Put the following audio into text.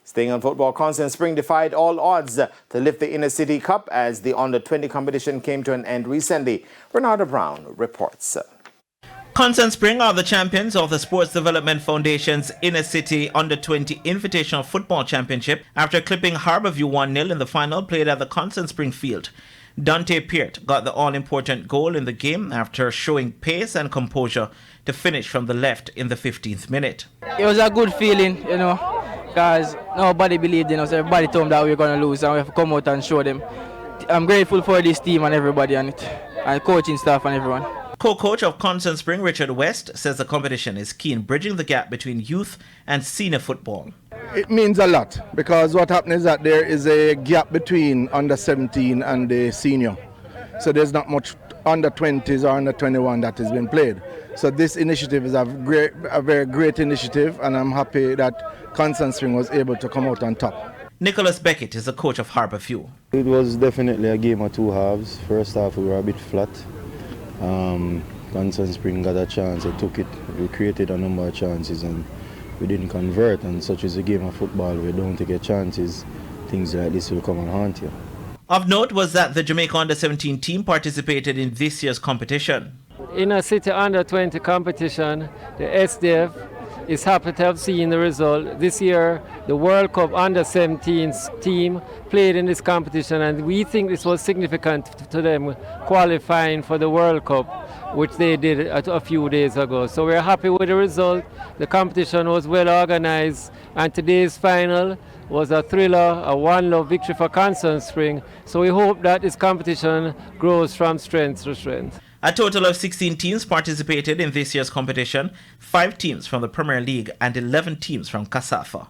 Staying on football, Constant Spring defied all odds to lift the Inner City Cup as the Under-20 competition came to an end recently. Bernardo Brown reports. Constant Spring are the champions of the Sports Development Foundation's Inner City Under-20 Invitational Football Championship after clipping Harbourview 1-0 in the final played at the Constant Spring field. Dante Peart got the all-important goal in the game after showing pace and composure to finish from the left in the 15th minute. It was a good feeling, because nobody believed in us. Everybody told them that we were going to lose and we have to come out and show them. I'm grateful for this team and everybody on it, and coaching staff and everyone. Co-coach of Constant Spring, Richard West, says the competition is key in bridging the gap between youth and senior football. It means a lot because what happens is that there is a gap between under 17 and the senior. So there's not much under 20s or under 21 that has been played. So this initiative is a very great initiative, and I'm happy that Constant Spring was able to come out on top. Nicholas Beckett is the coach of Harbourview. It was definitely a game of two halves. First half we were a bit flat. Constant Spring got a chance, they took it, we created a number of chances and we didn't convert, and such is a game of football, we don't take chances, things like this will come and haunt you. Of note was that the Jamaica Under-17 team participated in this year's competition. Inner City Under-20 competition, the SDF is happy to have seen the result. This year, the World Cup Under-17 team played in this competition, and we think this was significant to them qualifying for the World Cup, which they did a few days ago. So we're happy with the result. The competition was well organized, and today's final was a thriller, a one-love victory for Constant Spring. So we hope that this competition grows from strength to strength. A total of 16 teams participated in this year's competition, 5 teams from the Premier League and 11 teams from CASAFA.